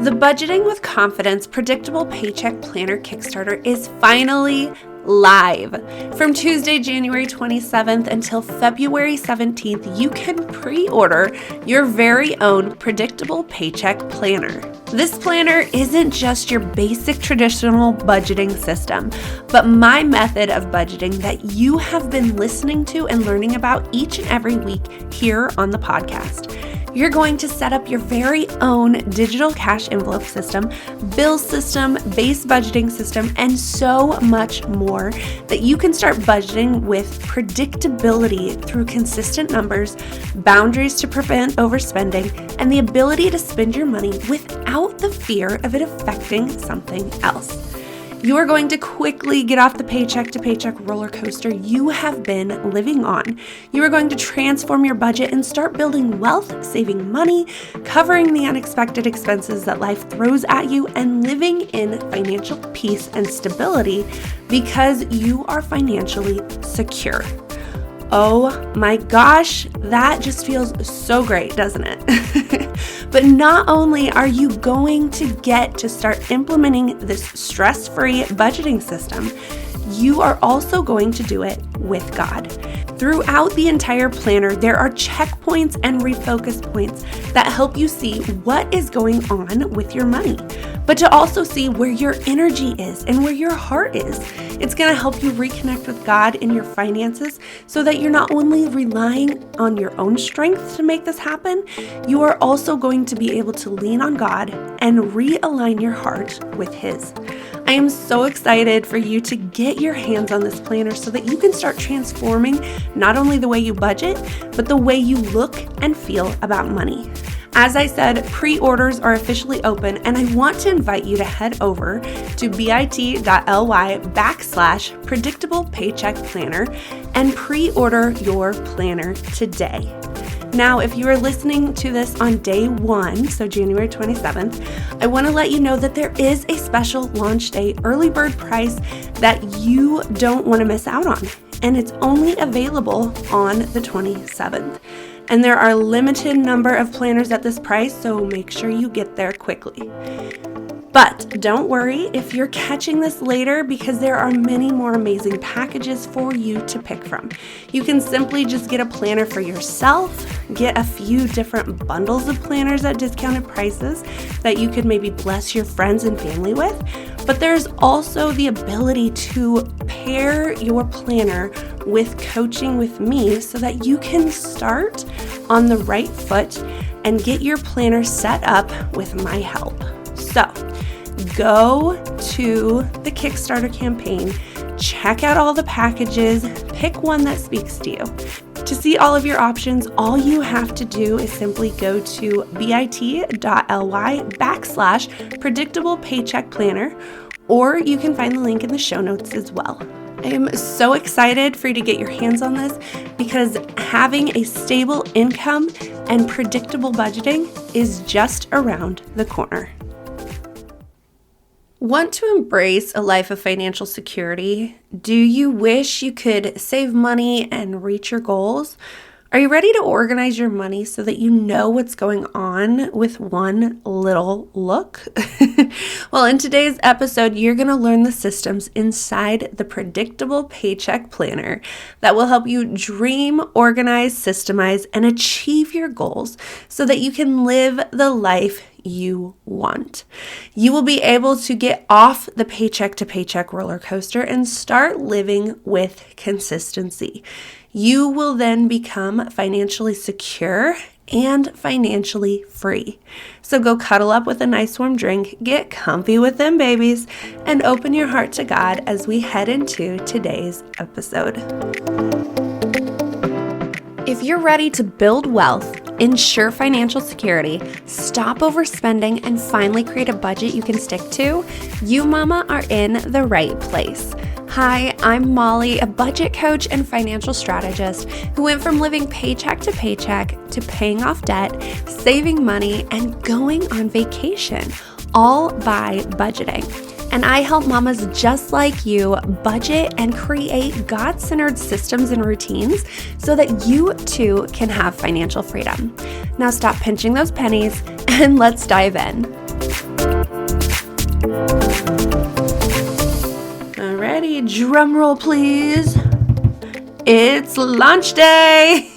The Budgeting with Confidence Predictable Paycheck Planner Kickstarter is finally live. From Tuesday, January 27th until February 17th, you can pre-order your very own Predictable Paycheck Planner. This planner isn't just your basic traditional budgeting system, but my method of budgeting that you have been listening to and learning about each and every week here on the podcast. You're going to set up your very own digital cash envelope system, bill system, base budgeting system, and so much more that you can start budgeting with predictability through consistent numbers, boundaries to prevent overspending, and the ability to spend your money without the fear of it affecting something else. You are going to quickly get off the paycheck to paycheck roller coaster you have been living on. You are going to transform your budget and start building wealth, saving money, covering the unexpected expenses that life throws at you, and living in financial peace and stability because you are financially secure. Oh my gosh, that just feels so great, doesn't it? But not only are you going to get to start implementing this stress-free budgeting system, you are also going to do it with God. Throughout the entire planner, there are checkpoints and refocus points that help you see what is going on with your money, but to also see where your energy is and where your heart is. It's going to help you reconnect with God in your finances so that you're not only relying on your own strength to make this happen, you are also going to be able to lean on God and realign your heart with His. I am so excited for you to get your hands on this planner so that you can start transforming not only the way you budget, but the way you look and feel about money. As I said, pre-orders are officially open, and I want to invite you to head over to bit.ly/predictable paycheck planner and pre-order your planner today. Now, if you are listening to this on day one, so January 27th, I want to let you know that there is a special launch day early bird price that you don't want to miss out on, and it's only available on the 27th. And there are a limited number of planners at this price, so make sure you get there quickly. But don't worry if you're catching this later, because there are many more amazing packages for you to pick from. You can simply just get a planner for yourself, get a few different bundles of planners at discounted prices that you could maybe bless your friends and family with. But there's also the ability to pair your planner with coaching with me so that you can start on the right foot and get your planner set up with my help. So go to the Kickstarter campaign, check out all the packages, pick one that speaks to you. To see all of your options, all you have to do is simply go to bit.ly/predictable paycheck planner, or you can find the link in the show notes as well. I am so excited for you to get your hands on this because having a stable income and predictable budgeting is just around the corner. Want to embrace a life of financial security? Do you wish you could save money and reach your goals? Are you ready to organize your money so that you know what's going on with one little look? Well, in today's episode, you're going to learn the systems inside the Predictable Paycheck Planner that will help you dream, organize, systemize, and achieve your goals so that you can live the life you want. You will be able to get off the paycheck to paycheck roller coaster and start living with consistency. You will then become financially secure and financially free. So go cuddle up with a nice warm drink, get comfy with them babies, and open your heart to God as we head into today's episode. If you're ready to build wealth, ensure financial security, stop overspending, and finally create a budget you can stick to, you mama are in the right place. Hi, I'm Molly, a budget coach and financial strategist who went from living paycheck to paycheck to paying off debt, saving money, and going on vacation, all by budgeting. And I help mamas just like you budget and create God-centered systems and routines so that you too can have financial freedom. Now stop pinching those pennies and let's dive in. drum roll please. It's launch day!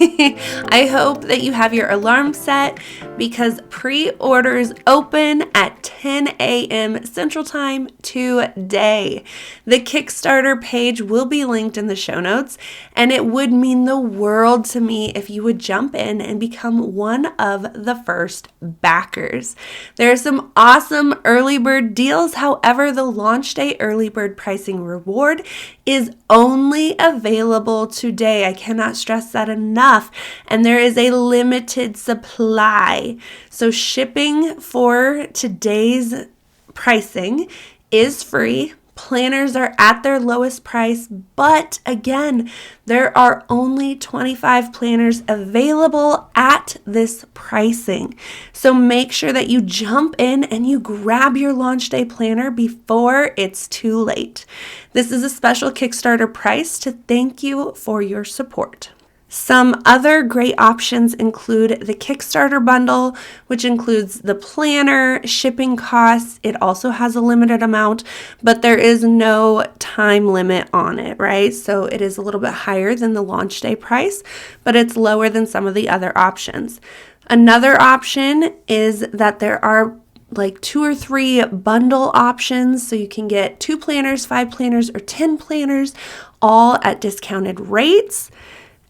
I hope that you have your alarm set because pre-orders open at 10 a.m. Central Time today. The Kickstarter page will be linked in the show notes, and it would mean the world to me if you would jump in and become one of the first backers. There are some awesome early bird deals. However, the launch day early bird pricing reward is only available today. I cannot stress that enough. And there is a limited supply. So shipping for today's pricing is free. Planners are at their lowest price, but again, there are only 25 planners available at this pricing. So make sure that you jump in and you grab your launch day planner before it's too late. This is a special Kickstarter price to thank you for your support. Some other great options include the Kickstarter bundle, which includes the planner, shipping costs. It also has a limited amount, but there is no time limit on it, right? So it is a little bit higher than the launch day price, but it's lower than some of the other options. Another option is that there are like 2 or 3 bundle options. So you can get 2 planners, 5 planners, or 10 planners, all at discounted rates.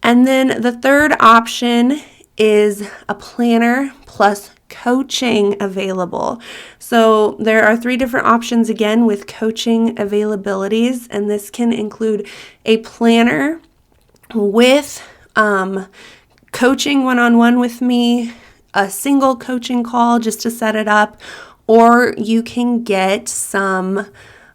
And then the third option is a planner plus coaching available. So there are 3 different options again with coaching availabilities, and this can include a planner with coaching one-on-one with me, a single coaching call just to set it up, or you can get some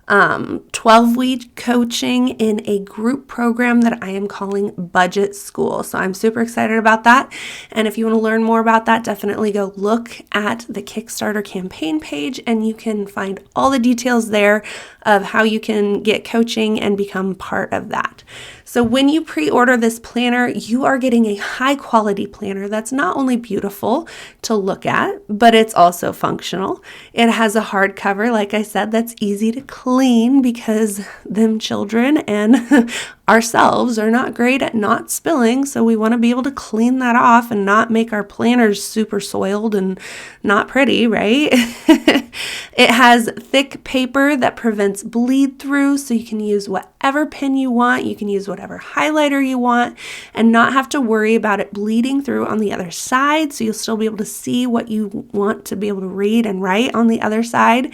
12-week coaching in a group program that I am calling Budget School. So I'm super excited about that. And if you want to learn more about that, definitely go look at the Kickstarter campaign page and you can find all the details there of how you can get coaching and become part of that. So when you pre-order this planner, you are getting a high quality planner that's not only beautiful to look at, but it's also functional. It has a hardcover, like I said, that's easy to clean because them children and ourselves are not great at not spilling. So we want to be able to clean that off and not make our planners super soiled and not pretty, right? It has thick paper that prevents bleed through, so you can use whatever pen you want. You can use whatever highlighter you want and not have to worry about it bleeding through on the other side. So you'll still be able to see what you want to be able to read and write on the other side.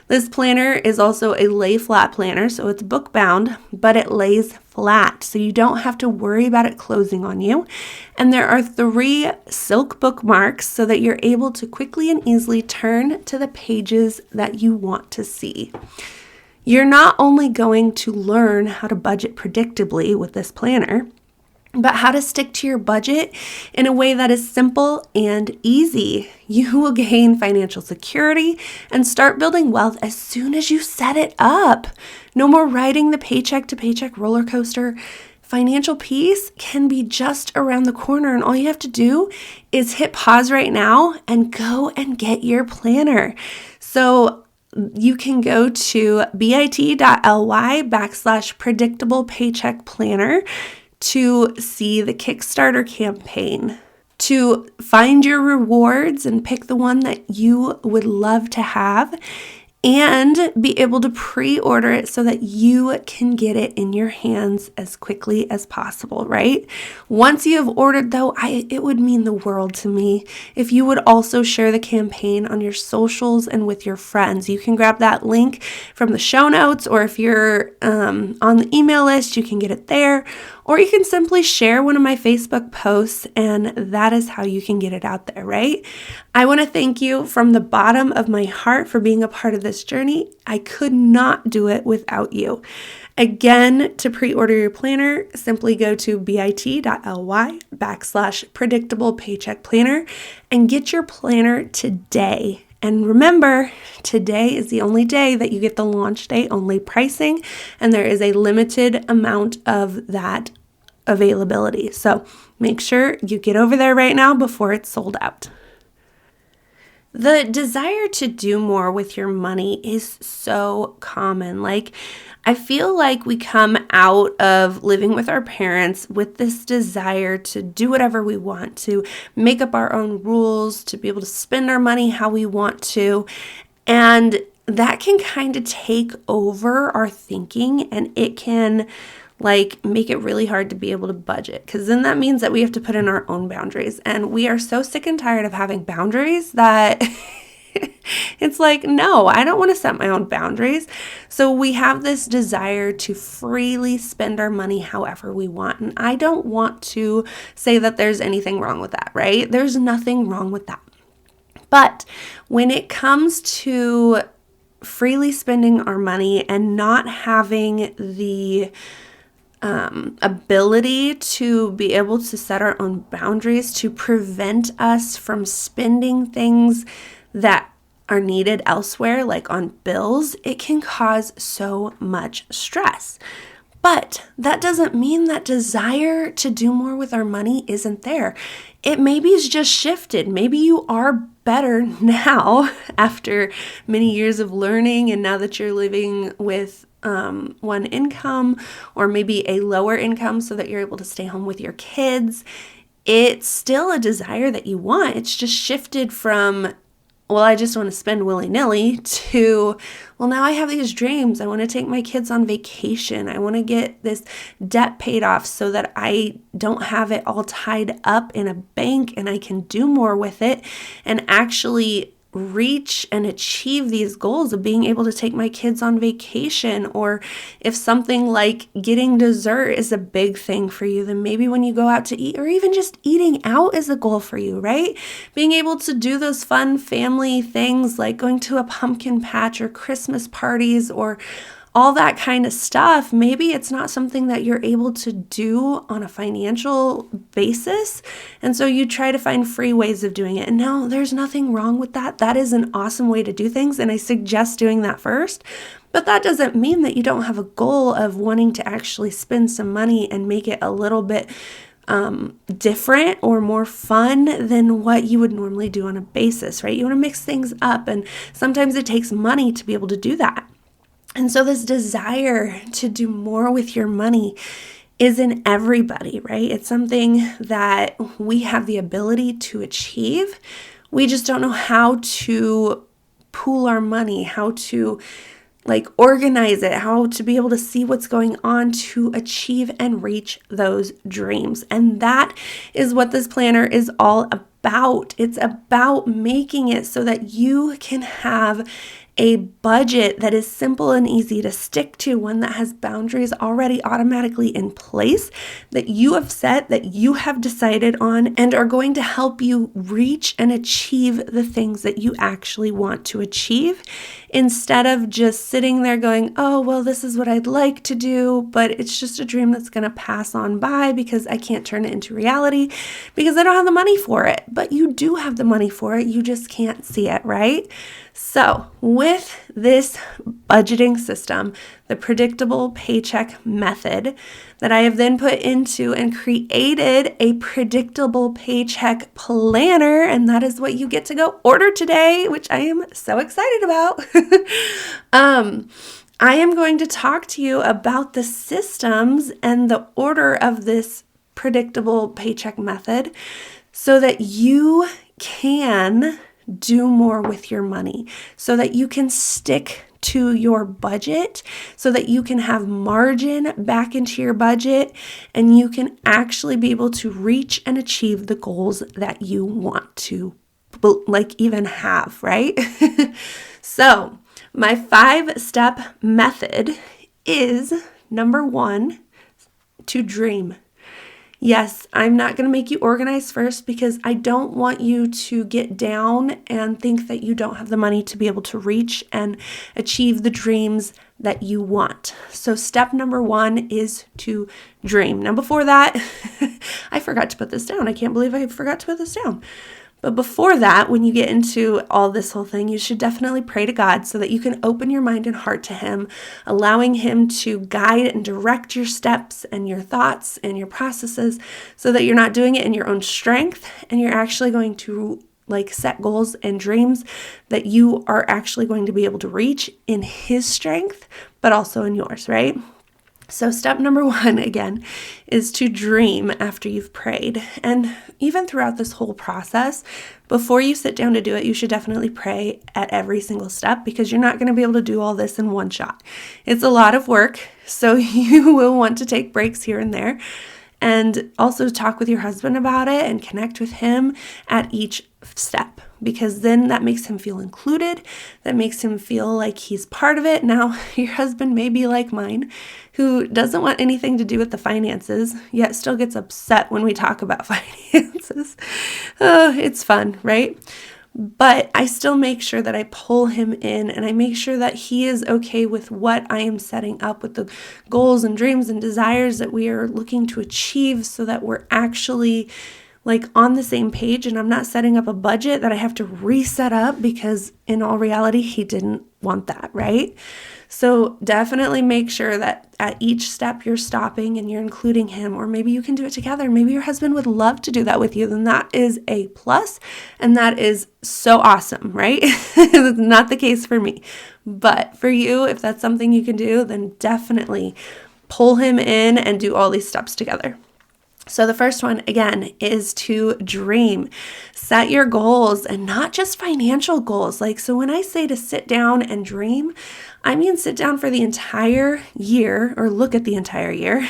This planner is also a lay flat planner, so it's book bound, but it lays flat, so you don't have to worry about it closing on you. And there are 3 silk bookmarks so that you're able to quickly and easily turn to the pages that you want to see. You're not only going to learn how to budget predictably with this planner, but how to stick to your budget in a way that is simple and easy. You will gain financial security and start building wealth as soon as you set it up. No more riding the paycheck to paycheck roller coaster. Financial peace can be just around the corner, and all you have to do is hit pause right now and go and get your planner. So you can go to bit.ly/predictable paycheck planner to see the Kickstarter campaign, to find your rewards and pick the one that you would love to have, and be able to pre-order it so that you can get it in your hands as quickly as possible, right? Once you have ordered, though, it would mean the world to me if you would also share the campaign on your socials and with your friends. You can grab that link from the show notes, or if you're on the email list, you can get it there, or you can simply share one of my Facebook posts, and that is how you can get it out there, right? I want to thank you from the bottom of my heart for being a part of this journey. I could not do it without you. Again, to pre-order your planner, simply go to bit.ly/predictable paycheck planner and get your planner today. And remember, today is the only day that you get the launch day only pricing, and there is a limited amount of that availability. So make sure you get over there right now before it's sold out. The desire to do more with your money is so common. Like, I feel like we come out of living with our parents with this desire to do whatever we want, to make up our own rules, to be able to spend our money how we want to. And that can kind of take over our thinking, and it can make it really hard to be able to budget, because then that means that we have to put in our own boundaries. And we are so sick and tired of having boundaries that it's like, no, I don't want to set my own boundaries. So we have this desire to freely spend our money however we want. And I don't want to say that there's anything wrong with that, right? There's nothing wrong with that. But when it comes to freely spending our money and not having the ability to be able to set our own boundaries to prevent us from spending things that are needed elsewhere, like on bills, it can cause so much stress. But that doesn't mean that desire to do more with our money isn't there. It maybe is just shifted. Maybe you are better now after many years of learning, and now that you're living with one income, or maybe a lower income so that you're able to stay home with your kids. It's still a desire that you want. It's just shifted from, well, I just want to spend willy-nilly, to, well, now I have these dreams. I want to take my kids on vacation. I want to get this debt paid off so that I don't have it all tied up in a bank and I can do more with it and actually reach and achieve these goals of being able to take my kids on vacation. Or if something like getting dessert is a big thing for you, then maybe when you go out to eat, or even just eating out is a goal for you, right? Being able to do those fun family things like going to a pumpkin patch or Christmas parties or all that kind of stuff. Maybe it's not something that you're able to do on a financial basis. And so you try to find free ways of doing it. And no, there's nothing wrong with that. That is an awesome way to do things. And I suggest doing that first. But that doesn't mean that you don't have a goal of wanting to actually spend some money and make it a little bit different or more fun than what you would normally do on a basis, right? You want to mix things up. And sometimes it takes money to be able to do that. And so this desire to do more with your money is in everybody, right? It's something that we have the ability to achieve. We just don't know how to pool our money, how to organize it, how to be able to see what's going on to achieve and reach those dreams. And that is what this planner is all about. It's about making it so that you can have a budget that is simple and easy to stick to, one that has boundaries already automatically in place that you have set, that you have decided on, and are going to help you reach and achieve the things that you actually want to achieve, instead of just sitting there going, oh, well, this is what I'd like to do, but it's just a dream that's going to pass on by because I can't turn it into reality because I don't have the money for it. But you do have the money for it. You just can't see it, right? So with this budgeting system, the predictable paycheck method that I have then put into and created a predictable paycheck planner, and that is what you get to go order today, which I am so excited about. I am going to talk to you about the systems and the order of this predictable paycheck method so that you can do more with your money, so that you can stick to your budget, so that you can have margin back into your budget, and you can actually be able to reach and achieve the goals that you want to even have, right? So my 5-step method is, number 1, to dream. Yes, I'm not going to make you organize first because I don't want you to get down and think that you don't have the money to be able to reach and achieve the dreams that you want. So step number 1 is to dream. Now before that, I forgot to put this down. I can't believe I forgot to put this down. But before that, when you get into all this whole thing, you should definitely pray to God so that you can open your mind and heart to Him, allowing Him to guide and direct your steps and your thoughts and your processes so that you're not doing it in your own strength and you're actually going to like set goals and dreams that you are actually going to be able to reach in his strength, but also in yours, right? So step number 1, again, is to dream after you've prayed. And even throughout this whole process, before you sit down to do it, you should definitely pray at every single step, because you're not going to be able to do all this in one shot. It's a lot of work, so you will want to take breaks here and there. And also talk with your husband about it and connect with him at each step, because then that makes him feel included. That makes him feel like he's part of it. Now, your husband may be like mine, who doesn't want anything to do with the finances, yet still gets upset when we talk about finances. It's fun, right? But I still make sure that I pull him in, and I make sure that he is okay with what I am setting up, with the goals and dreams and desires that we are looking to achieve, so that we're actually like on the same page, and I'm not setting up a budget that I have to reset up, because in all reality, he didn't want that, right? So definitely make sure that at each step you're stopping and you're including him, or maybe you can do it together. Maybe your husband would love to do that with you. Then that is a plus, and that is so awesome, right? It's not the case for me. But for you, if that's something you can do, then definitely pull him in and do all these steps together. So the first one, again, is to dream. Set your goals, and not just financial goals. So when I say to sit down and dream, I mean sit down for the entire year, or look at the entire year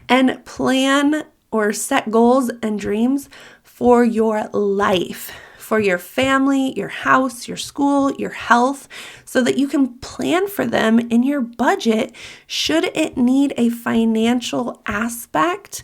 and plan or set goals and dreams for your life, for your family, your house, your school, your health, so that you can plan for them in your budget should it need a financial aspect,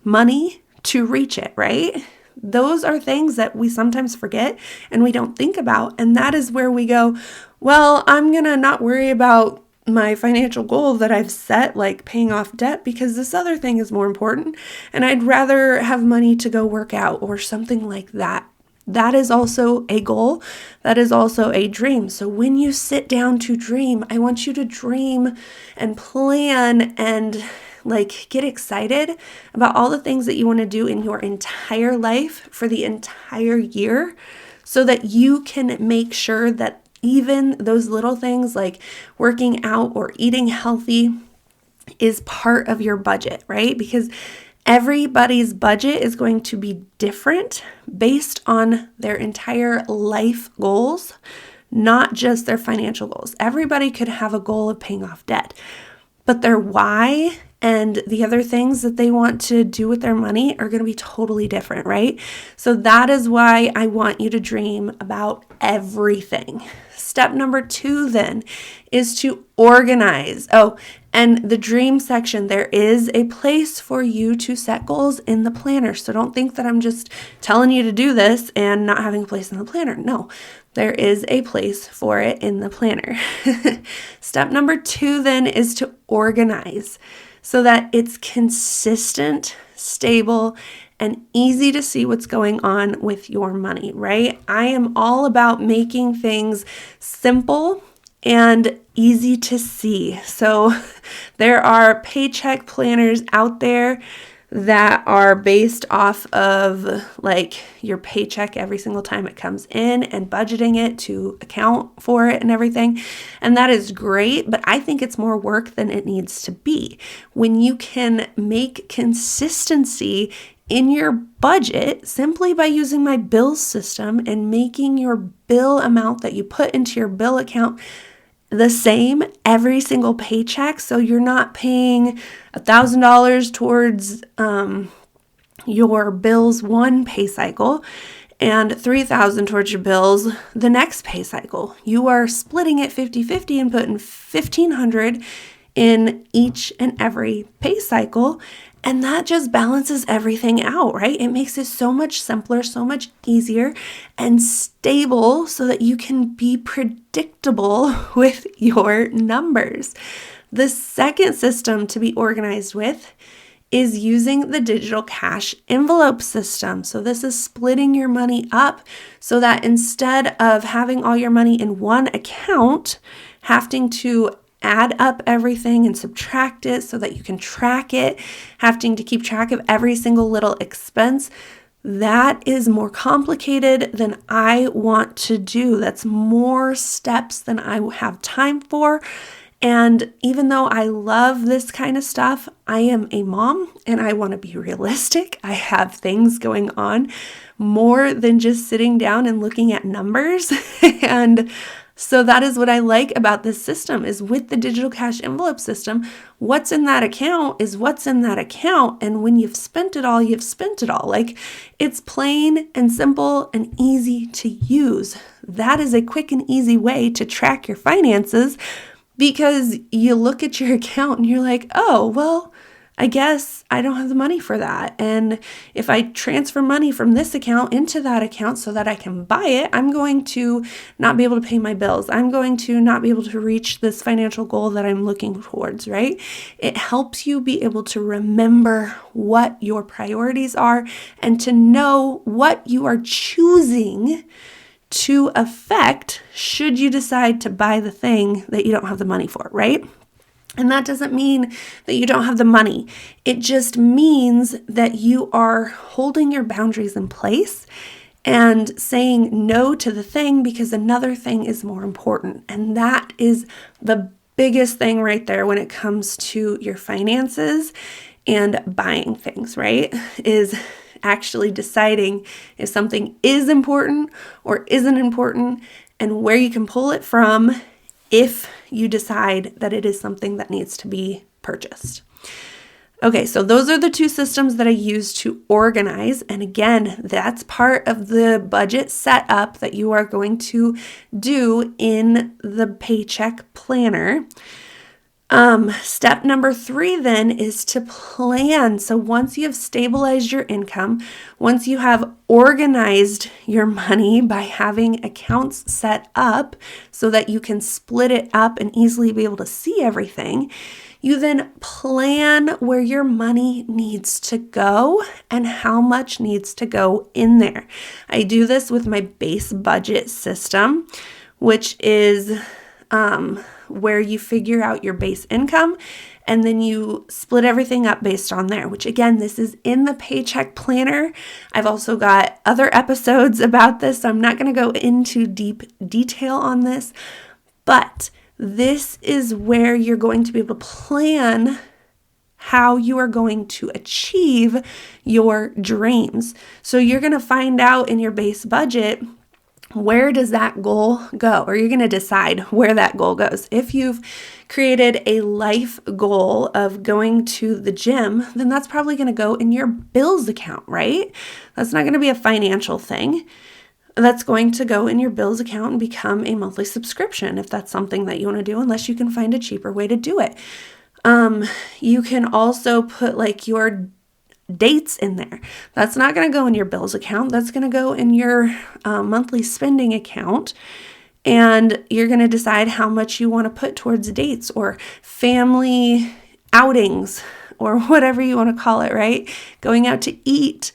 money, to reach it, right? Those are things that we sometimes forget and we don't think about. And that is where we go, well, I'm going to not worry about my financial goal that I've set, like paying off debt, because this other thing is more important. And I'd rather have money to go work out or something like that. That is also a goal. That is also a dream. So when you sit down to dream, I want you to dream and plan and get excited about all the things that you want to do in your entire life for the entire year, so that you can make sure that even those little things like working out or eating healthy is part of your budget, right? Because everybody's budget is going to be different based on their entire life goals, not just their financial goals. Everybody could have a goal of paying off debt, but their why and the other things that they want to do with their money are going to be totally different, right? So that is why I want you to dream about everything. Step number 2 then is to organize. Oh, and the dream section, there is a place for you to set goals in the planner. So don't think that I'm just telling you to do this and not having a place in the planner. No, there is a place for it in the planner. Step number 2 then is to organize, so that it's consistent, stable, and easy to see what's going on with your money, right? I am all about making things simple and easy to see. So there are paycheck planners out there that are based off of your paycheck every single time it comes in and budgeting it to account for it and everything. And that is great, but I think it's more work than it needs to be. When you can make consistency in your budget simply by using my bill system and making your bill amount that you put into your bill account the same every single paycheck, so you're not paying $1,000 towards your bills one pay cycle and $3,000 towards your bills the next pay cycle. You are splitting it 50-50 and putting $1,500 in each and every pay cycle, and that just balances everything out, right? It makes it so much simpler, so much easier and stable, so that you can be predictable with your numbers. The second system to be organized with is using the digital cash envelope system. So this is splitting your money up so that instead of having all your money in one account, having to add up everything and subtract it so that you can track it, having to keep track of every single little expense, That is more complicated than I want to do. That's more steps than I have time for. And even though I love this kind of stuff, I am a mom and I want to be realistic. I have things going on more than just sitting down and looking at numbers. And so that is what I like about this system is with the digital cash envelope system, what's in that account is what's in that account. And when you've spent it all, you've spent it all. Like it's plain and simple and easy to use. That is a quick and easy way to track your finances because you look at your account and you're like, oh, well, I guess I don't have the money for that. And if I transfer money from this account into that account so that I can buy it, I'm going to not be able to pay my bills. I'm going to not be able to reach this financial goal that I'm looking towards, right? It helps you be able to remember what your priorities are and to know what you are choosing to affect should you decide to buy the thing that you don't have the money for, right? And that doesn't mean that you don't have the money. It just means that you are holding your boundaries in place and saying no to the thing because another thing is more important. And that is the biggest thing right there when it comes to your finances and buying things, right? Is actually deciding if something is important or isn't important and where you can pull it from if you decide that it is something that needs to be purchased. Okay, so those are the two systems that I use to organize. And again, that's part of the budget setup that you are going to do in the Paycheck planner. Step number 3 then is to plan. So once you have stabilized your income, once you have organized your money by having accounts set up so that you can split it up and easily be able to see everything, you then plan where your money needs to go and how much needs to go in there. I do this with my base budget system, which is where you figure out your base income and then you split everything up based on there, which again, this is in the Paycheck planner. I've also got other episodes about this, so I'm not going to go into deep detail on this, but this is where you're going to be able to plan how you are going to achieve your dreams. So you're going to find out in your base budget, where does that goal go? Or you're going to decide where that goal goes. If you've created a life goal of going to the gym, then that's probably going to go in your bills account, right? That's not going to be a financial thing. That's going to go in your bills account and become a monthly subscription if that's something that you want to do, unless you can find a cheaper way to do it. You can also put like your dates in there. That's not going to go in your bills account. That's going to go in your monthly spending account. And you're going to decide how much you want to put towards dates or family outings or whatever you want to call it, right? Going out to eat.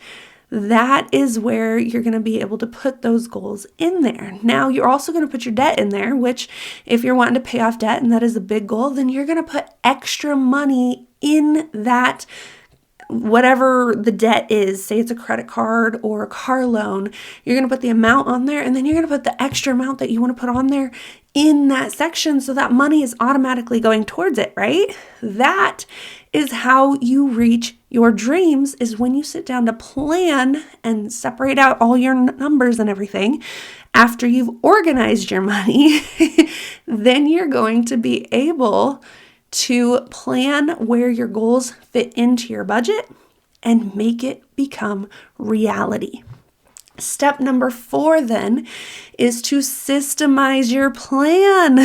That is where you're going to be able to put those goals in there. Now, you're also going to put your debt in there, which if you're wanting to pay off debt and that is a big goal, then you're going to put extra money in that whatever the debt is, say it's a credit card or a car loan, you're going to put the amount on there and then you're going to put the extra amount that you want to put on there in that section so that money is automatically going towards it, right? That is how you reach your dreams, is when you sit down to plan and separate out all your numbers and everything. After you've organized your money, then you're going to be able to plan where your goals fit into your budget and make it become reality. Step number 4 then is to systemize your plan.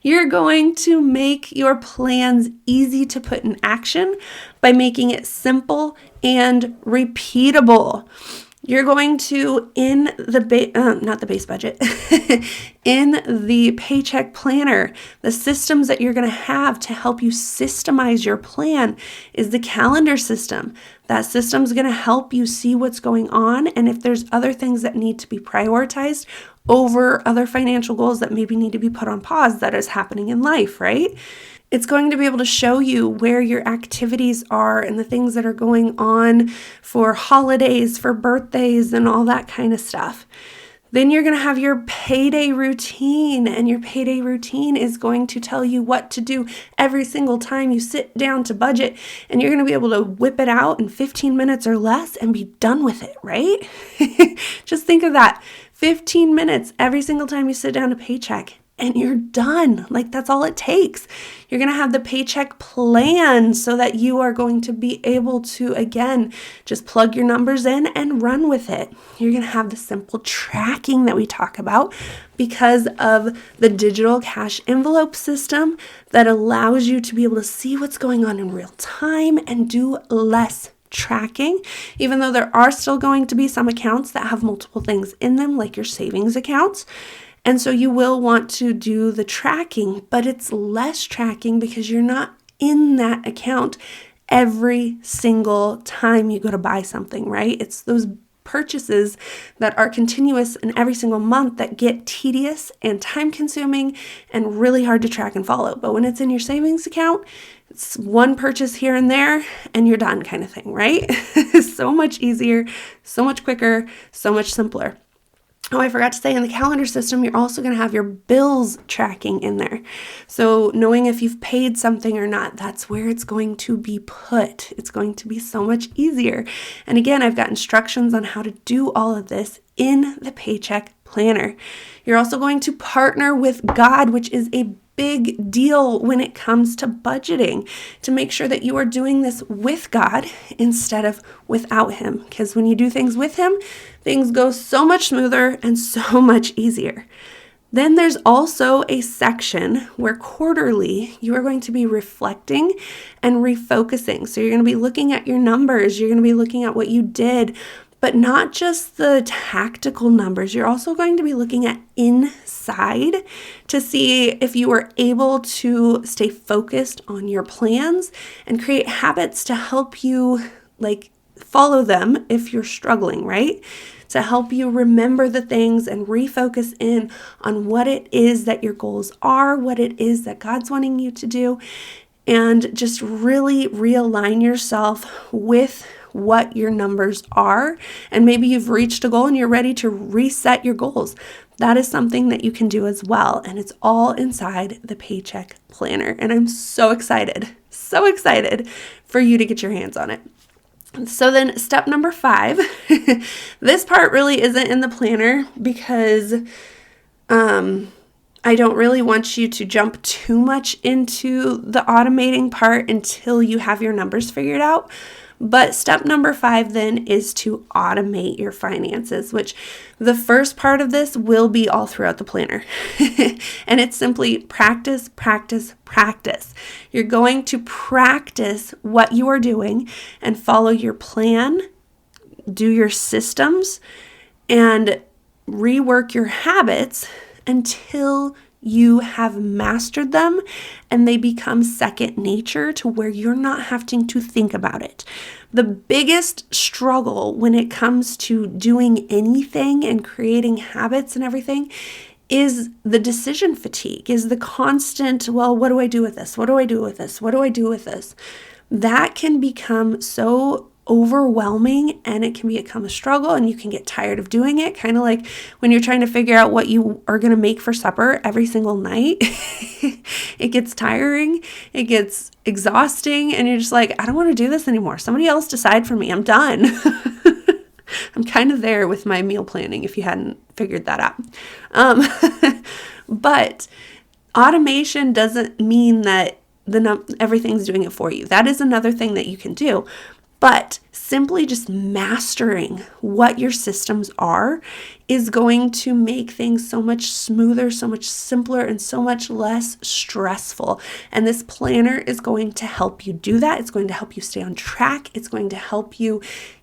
You're going to make your plans easy to put in action by making it simple and repeatable. You're going to, in the not the base budget, in the Paycheck planner, the systems that you're going to have to help you systemize your plan is the calendar system. That system's going to help you see what's going on and if there's other things that need to be prioritized over other financial goals that maybe need to be put on pause that is happening in life, right? It's going to be able to show you where your activities are and the things that are going on for holidays, for birthdays, and all that kind of stuff. Then you're going to have your payday routine, and your payday routine is going to tell you what to do every single time you sit down to budget, and you're going to be able to whip it out in 15 minutes or less and be done with it, right? Just think of that. 15 minutes every single time you sit down to Paycheck. And you're done. Like, that's all it takes. You're going to have the Paycheck plan so that you are going to be able to, again, just plug your numbers in and run with it. You're going to have the simple tracking that we talk about because of the digital cash envelope system that allows you to be able to see what's going on in real time and do less tracking, even though there are still going to be some accounts that have multiple things in them, like your savings accounts. And so you will want to do the tracking, but it's less tracking because you're not in that account every single time you go to buy something, right? It's those purchases that are continuous and every single month that get tedious and time consuming and really hard to track and follow. But when it's in your savings account, it's one purchase here and there and you're done kind of thing, right? So much easier, so much quicker, so much simpler. Oh, I forgot to say, in the calendar system, you're also going to have your bills tracking in there. So knowing if you've paid something or not, that's where it's going to be put. It's going to be so much easier. And again, I've got instructions on how to do all of this in the Paycheck Planner. You're also going to partner with God, which is a big deal when it comes to budgeting, to make sure that you are doing this with God instead of without Him. Because when you do things with Him, things go so much smoother and so much easier. Then there's also a section where quarterly you are going to be reflecting and refocusing. So you're going to be looking at your numbers, you're going to be looking at what you did, but not just the tactical numbers. You're also going to be looking at inside to see if you were able to stay focused on your plans and create habits to help you follow them if you're struggling, right? To help you remember the things and refocus in on what it is that your goals are, what it is that God's wanting you to do, and just really realign yourself with what your numbers are. And maybe you've reached a goal and you're ready to reset your goals. That is something that you can do as well. And it's all inside the Paycheck Planner. And I'm so excited for you to get your hands on it. So then step number 5, this part really isn't in the planner because I don't really want you to jump too much into the automating part until you have your numbers figured out. But step number 5 then is to automate your finances, which the first part of this will be all throughout the planner. And it's simply practice, practice, practice. You're going to practice what you are doing and follow your plan, do your systems, and rework your habits until you have mastered them and they become second nature to where you're not having to think about it. The biggest struggle when it comes to doing anything and creating habits and everything is the decision fatigue, is the constant, well, what do I do with this? What do I do with this? What do I do with this? That can become so overwhelming and it can become a struggle and you can get tired of doing it. Kind of like when you're trying to figure out what you are going to make for supper every single night. It gets tiring, it gets exhausting, and you're just like, I don't want to do this anymore. Somebody else decide for me. I'm done. I'm kind of there with my meal planning if you hadn't figured that out. But automation doesn't mean that everything's doing it for you. That is another thing that you can do. But simply just mastering what your systems are is going to make things so much smoother, so much simpler, and so much less stressful. And this planner is going to help you do that. It's going to help you stay on track. It's going to help you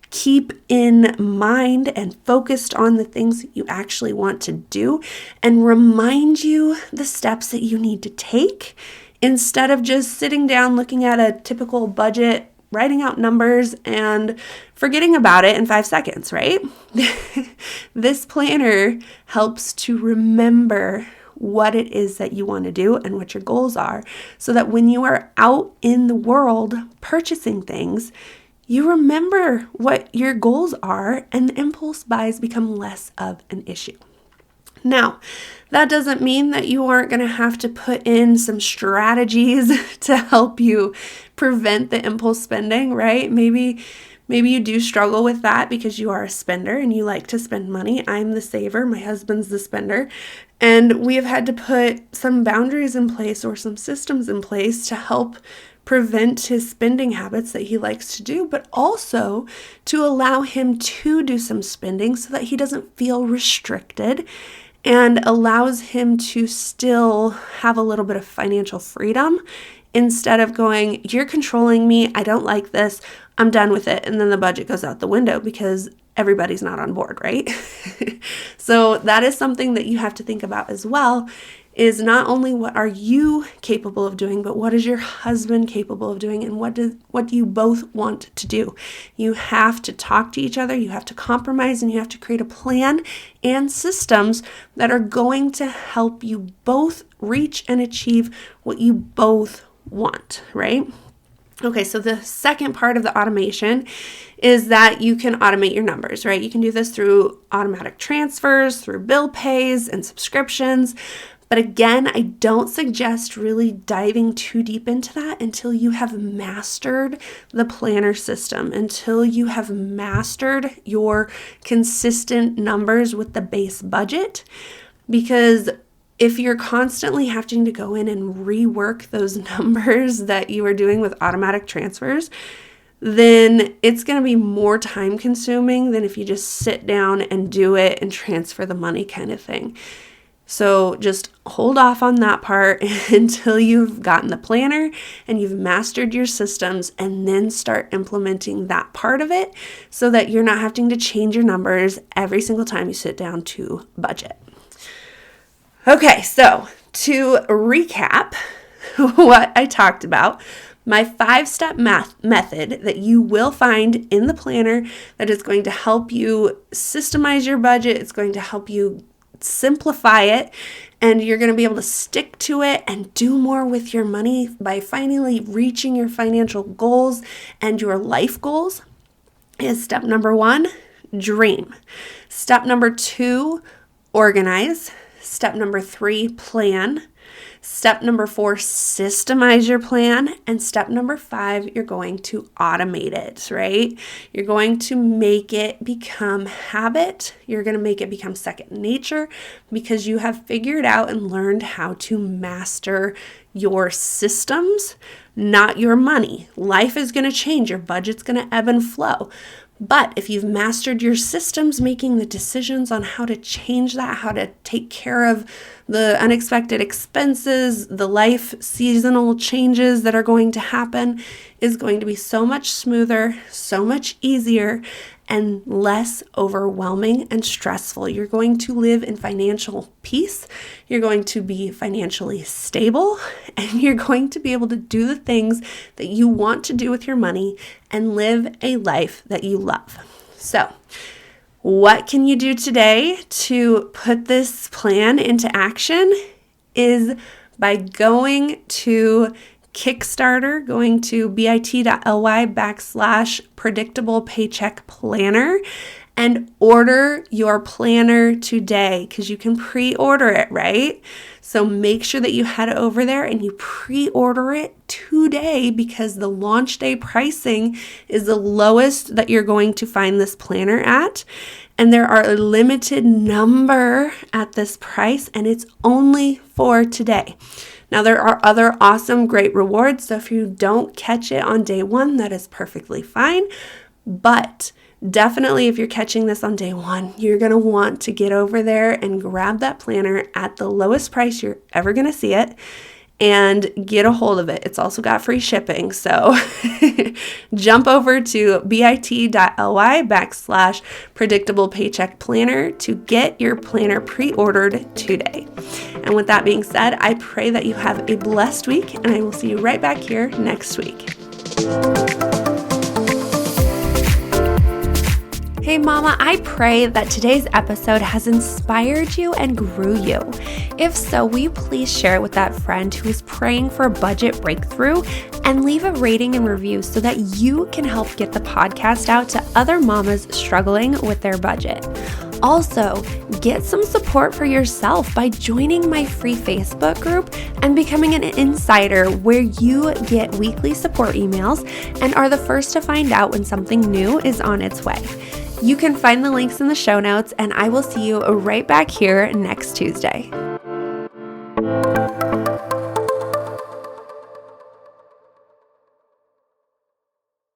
keep in mind and focused on the things that you actually want to do and remind you the steps that you need to take instead of just sitting down looking at a typical budget, writing out numbers and forgetting about it in 5 seconds, right? This planner helps to remember what it is that you want to do and what your goals are, so that when you are out in the world purchasing things, you remember what your goals are and the impulse buys become less of an issue. Now, that doesn't mean that you aren't going to have to put in some strategies to help you prevent the impulse spending, right? Maybe you do struggle with that because you are a spender and you like to spend money. I'm the saver, my husband's the spender, and we have had to put some boundaries in place or some systems in place to help prevent his spending habits that he likes to do, but also to allow him to do some spending so that he doesn't feel restricted and allows him to still have a little bit of financial freedom instead of going, you're controlling me, I don't like this, I'm done with it. And then the budget goes out the window because everybody's not on board, right? So that is something that you have to think about as well, is not only what are you capable of doing, but what is your husband capable of doing, and what do you both want to do? You have to talk to each other, you have to compromise, and you have to create a plan and systems that are going to help you both reach and achieve what you both want, right? Okay, so the second part of the automation is that you can automate your numbers, right? You can do this through automatic transfers, through bill pays and subscriptions. But again, I don't suggest really diving too deep into that until you have mastered the planner system, until you have mastered your consistent numbers with the base budget. Because if you're constantly having to go in and rework those numbers that you are doing with automatic transfers, then it's going to be more time consuming than if you just sit down and do it and transfer the money kind of thing. So just hold off on that part until you've gotten the planner and you've mastered your systems, and then start implementing that part of it so that you're not having to change your numbers every single time you sit down to budget. Okay, so to recap what I talked about, my 5-step method that you will find in the planner that is going to help you systemize your budget, it's going to help you simplify it, and you're going to be able to stick to it and do more with your money by finally reaching your financial goals and your life goals, is step number 1, dream. Step number 2, organize. Step number 3, plan. Step number 4, systemize your plan. And step number 5, you're going to automate it, right? You're going to make it become habit. You're going to make it become second nature because you have figured out and learned how to master your systems, not your money. Life is going to change. Your budget's going to ebb and flow. But if you've mastered your systems, making the decisions on how to change that, how to take care of the unexpected expenses, the life seasonal changes that are going to happen, is going to be so much smoother, so much easier, and less overwhelming and stressful. You're going to live in financial peace, you're going to be financially stable, and you're going to be able to do the things that you want to do with your money and live a life that you love. So, what can you do today to put this plan into action is by going to Kickstarter, going to bit.ly/predictable paycheck planner and order your planner today, because you can pre-order it, right? So make sure that you head over there and you pre-order it today, because the launch day pricing is the lowest that you're going to find this planner at. And there are a limited number at this price, and it's only for today. Now, there are other awesome, great rewards. So if you don't catch it on day 1, that is perfectly fine. But definitely, if you're catching this on day 1, you're going to want to get over there and grab that planner at the lowest price you're ever going to see it and get a hold of it. It's also got free shipping. So jump over to bit.ly/predictable paycheck planner to get your planner pre-ordered today. And with that being said, I pray that you have a blessed week, and I will see you right back here next week. Hey mama, I pray that today's episode has inspired you and grew you. If so, will you please share it with that friend who is praying for a budget breakthrough, and leave a rating and review so that you can help get the podcast out to other mamas struggling with their budget. Also, get some support for yourself by joining my free Facebook group and becoming an insider, where you get weekly support emails and are the first to find out when something new is on its way. You can find the links in the show notes, and I will see you right back here next Tuesday.